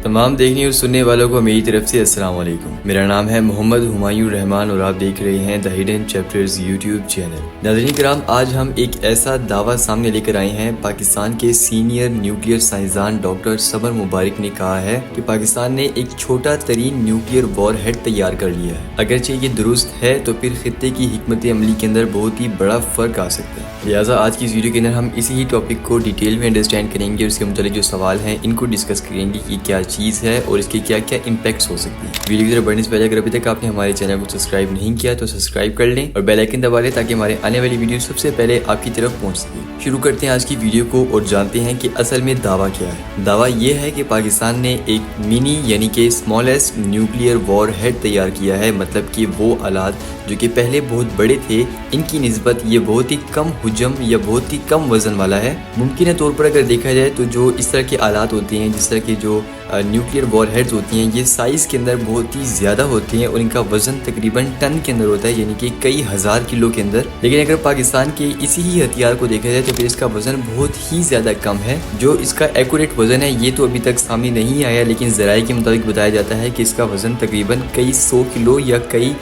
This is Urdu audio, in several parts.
تمام دیکھنے اور سننے والوں کو میری طرف سے السلام علیکم۔ میرا نام ہے محمد ہمایوں رحمان اور آپ دیکھ رہے ہیں the hidden chapters YouTube channel. ناظرین کرام، آج ہم ایک ایسا دعویٰ سامنے لے کر آئے ہیں۔ پاکستان کے سینئر نیوکلیئر سائنسدان ڈاکٹر سمر مبارک نے کہا ہے کہ پاکستان نے ایک چھوٹا ترین نیوکلیئر وار ہیڈ تیار کر لیا ہے۔ اگرچہ یہ درست ہے تو پھر خطے کی حکمت عملی کے اندر بہت ہی بڑا فرق آ سکتا ہے۔ لہٰذا آج کی اس ویڈیو کے اندر ہم اسی ہی ٹاپک کو ڈیٹیل میں انڈرسٹینڈ کریں گے اور اس کے متعلق جو سوال ہیں ان کو ڈسکس کریں گے کہ کیا چیز ہے اور اس کے کیا کیا امپیکٹس ہو سکتے ہیں۔ ویڈیو کی طرف بڑھنے سے پہلے اگر ابھی تک آپ نے ہمارے چینل کو سبسکرائب نہیں کیا تو سبسکرائب کر لیں اور بیل آئکن دبا لیں تاکہ ہمارے آنے والی ویڈیو سب سے پہلے آپ کی طرف پہنچ سکے۔ شروع کرتے ہیں آج کی ویڈیو کو اور جانتے ہیں کہ اصل میں دعویٰ کیا ہے۔ دعویٰ یہ ہے کہ پاکستان نے ایک منی یعنی کہ اسمالسٹ نیوکلیئر وار ہیڈ تیار کیا ہے، مطلب کہ وہ آلات جو کہ پہلے بہت بڑے تھے ان کی نسبت یہ بہت ہی کم حجم یا بہت ہی کم وزن والا ہے۔ ممکنہ طور پر اگر دیکھا جائے تو جو اس طرح کے آلات ہوتے ہیں، جس طرح کے جو نیوکلیئر وار ہیڈز ہوتی ہیں، یہ سائز کے اندر بہت ہی زیادہ ہوتے ہیں اور ان کا وزن تقریباً ٹن کے اندر ہوتا ہے، یعنی کہ کئی ہزار کلو کے اندر۔ لیکن اگر پاکستان کے اسی ہی ہتھیار کو دیکھا جائے تو پھر اس کا وزن بہت ہی زیادہ کم ہے۔ جو اس کا ایکوریٹ وزن ہے یہ تو ابھی تک سامنے نہیں آیا، لیکن ذرائع کے مطابق بتایا جاتا ہے کہ اس کا وزن تقریباً کئی 100 کلو یا کئی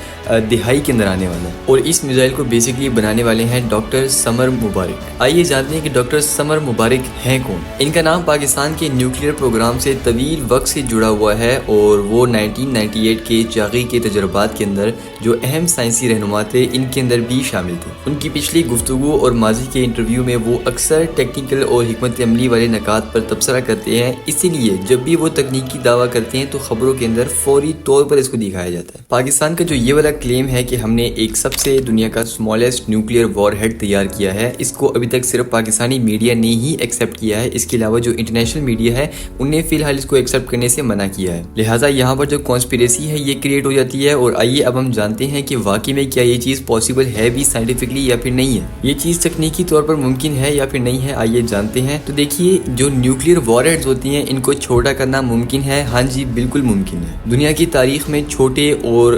دہائی کے اندر آنے والا ہے۔ اور اس میزائل کو بیسکلی بنانے والے ہیں ڈاکٹر سمر مبارک۔ آئیے جانتے ہیں کہ ڈاکٹر سمر مبارک ہیں کون۔ ان کا نام پاکستان کے نیوکلیئر پروگرام سے طویل وقت سے جڑا ہوا ہے اور وہ 1998 کے چاغی کے تجربات کے اندر جو اہم سائنسی رہنما تھے ان کے اندر بھی شامل تھے۔ ان کی پچھلی گفتگو اور ماضی کے انٹرویو میں وہ اکثر ٹیکنیکل اور حکمت عملی والے نکات پر تبصرہ کرتے ہیں، اسی لیے جب بھی وہ تکنیکی دعویٰ کرتے ہیں تو خبروں کے اندر فوری طور پر اس کو دکھایا جاتا ہے۔ پاکستان کا جو یہ والا کلیم ہے کہ ہم نے ایک سب سے دنیا کا اسمالسٹ نیوکلیئر وار ہیڈ تیار کیا ہے، اس کو ابھی تک صرف پاکستانی میڈیا نے ہی ایکسیپٹ کیا ہے۔ اس کے علاوہ جو انٹرنیشنل میڈیا ہے انہیں فی الحال اس کو ایکسیپٹ کرنے سے منع کیا ہے۔ لہٰذا یہاں پر جو کانسپیریسی ہے یہ کریٹ ہو جاتی ہے اور آئیے اب ہم جانتے ہیں کہ واقعی میں کیا یہ چیز پاسبل ہے بھی سائنٹیفکلی یا پھر نہیں ہے، یہ چیز تکنیکی طور پر ممکن ہے یا پھر نہیں ہے، آئیے جانتے ہیں۔ تو دیکھیے، جو نیوکلیئر وار ہیڈز ہوتی ہیں ان کو چھوٹا کرنا ممکن ہے، ہاں جی بالکل ممکن ہے۔ دنیا کی تاریخ میں چھوٹے اور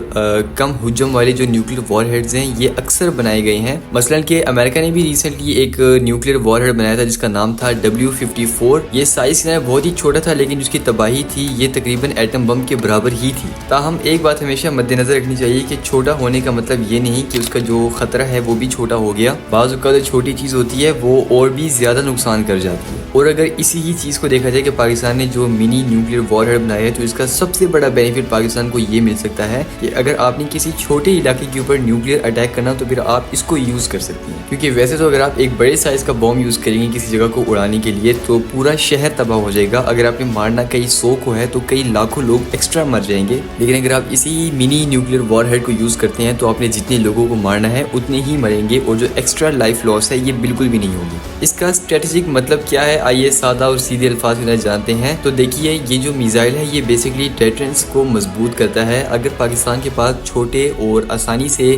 کم حجم والے جو نیوکلیئر وار ہیڈز ہیں یہ اکثر بنائے گئے ہیں۔ مثلاً کہ امریکہ نے بھی ریسنٹلی ایک نیوکلیئر وار ہیڈ بنایا تھا جس کا نام تھا W54۔ یہ سائز میں بہت ہی چھوٹا تھا لیکن جس کی تباہی تھی یہ تقریباً ایٹم بم کے برابر ہی تھی۔ تاہم ایک بات ہمیشہ مد نظر رکھنی چاہیے کہ چھوٹا ہونے کا مطلب یہ نہیں کہ اس کا جو خطرہ ہے وہ بھی چھوٹا ہو گیا۔ بعض اوقات جو چھوٹی چیز ہوتی ہے وہ اور بھی زیادہ نقصان کر جاتی ہے۔ اور اگر اسی ہی چیز کو دیکھا جائے کہ پاکستان نے جو منی نیوکلیئر وار ہیڈ بنایا ہے تو اس کا سب سے بڑا بینیفٹ پاکستان کو یہ مل سکتا ہے کہ اگر آپ نے کسی چھوٹے علاقے کے اوپر نیوکلیئر اٹیک کرنا تو پھر آپ اس کو یوز کر سکتے ہیں، کیونکہ ویسے تو اگر آپ ایک بڑے سائز کا بم یوز کریں گے کسی جگہ کو اڑانے کے لیے تو پورا شہر تباہ ہو جائے گا۔ اگر آپ نے مارنا کئی 100 کو ہے تو کئی لاکھوں لوگ ایکسٹرا مر جائیں گے، لیکن اگر آپ اسی منی نیوکلیئر وار ہیڈ کو یوز کرتے ہیں تو آپ نے جتنے لوگوں کو مارنا ہے اتنے ہی مریں گے اور جو ایکسٹرا لائف لاس ہے یہ بالکل بھی نہیں ہوگی۔ اس کا اسٹریٹجک مطلب کیا ہے آئیے سادہ اور سیدھے الفاظ میں جانتے ہیں۔ تو دیکھیے، یہ جو میزائل ہے یہ بیسکلی ڈیٹرنس کو مضبوط کرتا ہے۔ اگر پاکستان کے پاس چھوٹے اور آسانی سے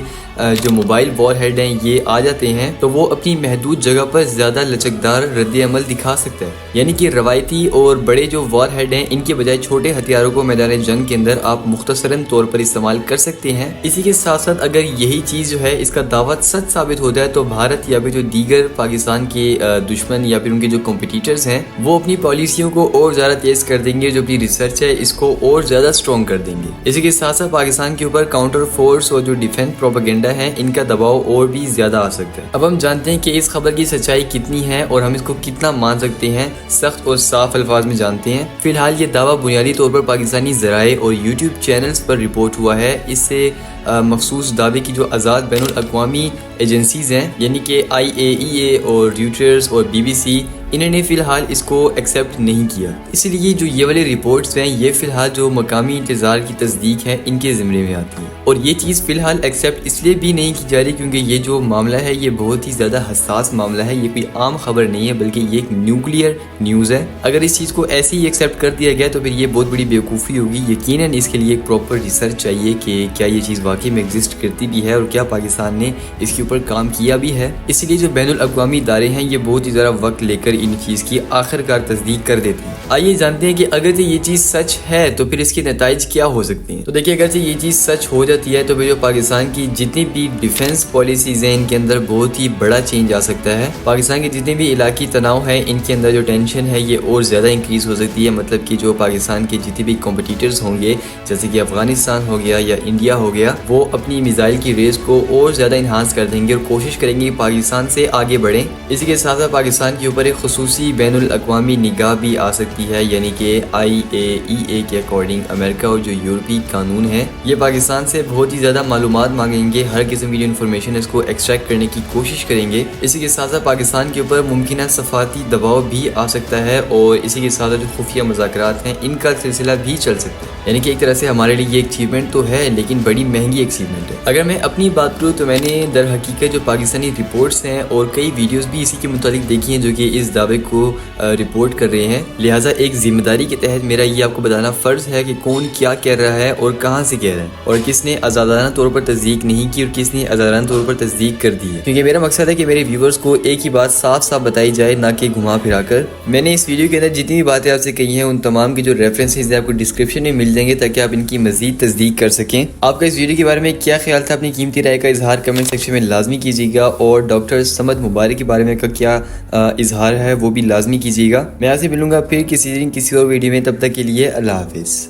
جو موبائل وار ہیڈ ہیں یہ آ جاتے ہیں تو وہ اپنی محدود جگہ پر زیادہ لچکدار رد عمل دکھا سکتا ہے، یعنی کہ روایتی اور بڑے جو وار ہیڈ ہیں ان کے بجائے چھوٹے ہتھیاروں کو میدان جنگ کے اندر آپ مختصراً طور پر استعمال کر سکتے ہیں۔ اسی کے ساتھ ساتھ اگر یہی چیز جو ہے اس کا دعویٰ سچ ثابت ہو جائے تو بھارت یا پھر جو دیگر پاکستان کے دشمن یا پھر ان کے جو کمپٹیٹرز ہیں وہ اپنی پالیسیوں کو اور زیادہ تیز کر دیں گے، جو اپنی ریسرچ ہے اس کو اور زیادہ اسٹرانگ کر دیں گے۔ اسی کے ساتھ ساتھ پاکستان کے اوپر کاؤنٹر فورس اور جو ڈیفینس پروپیگنڈا ہے ان کا دباؤ اور بھی زیادہ آ سکتا ہے۔ اب ہم جانتے ہیں کہ اس خبر کی سچائی کتنی ہے اور ہم اس کو کتنا مان سکتے ہیں، سخت اور صاف الفاظ میں جانتے ہیں۔ فی الحال یہ دعویٰ بنیادی طور پر پاکستانی ذرائع اور یوٹیوب چینلز پر رپورٹ ہوا ہے۔ اس سے مخصوص دعوے کی جو آزاد بین الاقوامی ایجنسیز ہیں یعنی کہ IAEA اور ریوٹرز اور BBC، انہوں نے فی الحال اس کو ایکسیپٹ نہیں کیا۔ اس لیے جو یہ والے رپورٹس ہیں یہ فی الحال جو مقامی انتظار کی تصدیق ہے ان کے زمرے میں آتی ہے، اور یہ چیز فی الحال ایکسیپٹ اس لیے بھی نہیں کی جا رہی کیونکہ یہ جو معاملہ ہے یہ بہت ہی زیادہ حساس معاملہ ہے، یہ کوئی عام خبر نہیں ہے بلکہ یہ ایک نیوکلیئر نیوز ہے۔ اگر اس چیز کو ایسے ہی ایکسیپٹ کر دیا گیا تو پھر یہ بہت بڑی بیوقوفی ہوگی۔ یقیناً اس کے لیے ایک پراپر ریسرچ چاہیے کہ کیا یہ چیز واقعی میں ایگزسٹ کرتی بھی ہے اور کیا پاکستان نے اس کے اوپر کام کیا بھی ہے۔ اس لیے جو بین الاقوامی ادارے ہیں یہ بہت ہی زیادہ وقت لے کر ان چیز کی آخرکار تصدیق کر دیتے ہیں۔ آئیے جانتے ہیں کہ اگرچہ یہ چیز سچ ہے تو پھر اس کے نتائج کیا ہو سکتے ہیں۔ تو دیکھیے اگرچہ یہ چیز سچ ہو جاتی ہے تو پھر جو پاکستان کی جتنی بھی ڈیفنس پالیسیز ہیں ان کے اندر بہت ہی بڑا چینج آ سکتا ہے۔ پاکستان کے جتنے بھی علاقائی تناؤ ہیں ان کے اندر جو ٹینشن ہے یہ اور زیادہ انکریز ہو سکتی ہے، مطلب کہ جو پاکستان کے جتنے بھی کمپٹیٹرز ہوں گے جیسے کہ افغانستان ہو گیا یا انڈیا ہو گیا، وہ اپنی میزائل کی ریس کو اور زیادہ انہانس کر دیں گے اور کوشش کریں گے پاکستان سے آگے بڑھیں۔ اسی کے ساتھ ساتھ پاکستان کے اوپر ایک خصوصی بین الاقوامی نگاہ بھی آ سکتی ہے، یعنی کہ IAEA کے اکارڈنگ امریکہ اور جو یورپی قانون ہے یہ پاکستان سے بہت ہی زیادہ معلومات مانگیں گے، ہر قسم کی جو انفارمیشن اس کو ایکسٹریکٹ کرنے کی کوشش کریں گے۔ اسی کے ساتھ ساتھ پاکستان کے اوپر ممکنہ سفارتی دباؤ بھی آ سکتا ہے اور اسی کے ساتھ جو خفیہ مذاکرات ہیں ان کا سلسلہ بھی چل سکتا ہے، یعنی کہ ایک طرح سے ہمارے لیے یہ ایک اچیومنٹ تو ہے لیکن بڑی مہنگی اچیومنٹ ہے۔ اگر میں اپنی بات کروں تو میں نے در حقیقت جو پاکستانی رپورٹس ہیں اور کئی ویڈیوز بھی اسی کے متعلق دیکھی ہیں جو کہ اس دعوے کو رپورٹ کر رہے ہیں، لہٰذا ایک ذمہ داری کے تحت میرا یہ آپ کو بتانا فرض ہے کہ کون کیا کہہ رہا ہے اور کہاں سے کہہ رہا ہے اور کس نے آزادانہ طور پر تصدیق نہیں کی اور کس نے آزادانہ طور پر تصدیق کر دی ہے، کیونکہ میرا مقصد ہے کہ میرے ویورز کو ایک ہی بات صاف صاف بتائی جائے نہ کہ گھما پھرا کر۔ میں نے اس ویڈیو کے اندر جتنی بھی باتیں آپ سے کہی ہیں ان تمام کی جو ریفرنسز ہیں آپ کو ڈسکرپشن میں مل جائیں گے تاکہ آپ ان کی مزید تصدیق کر سکیں۔ آپ کا اس ویڈیو کے بارے میں کیا خیال تھا؟ اپنی قیمتی رائے کا اظہار کمنٹ سیکشن میں لازمی کیجیے گا اور ڈاکٹر صمد مبارک کے بارے میں کا کیا اظہار ہے وہ بھی لازمی کیجیے گا۔ میں آپ سے ملوں گا پھر کسی دن کسی اور ویڈیو میں، تب تک کے لیے اللہ حافظ۔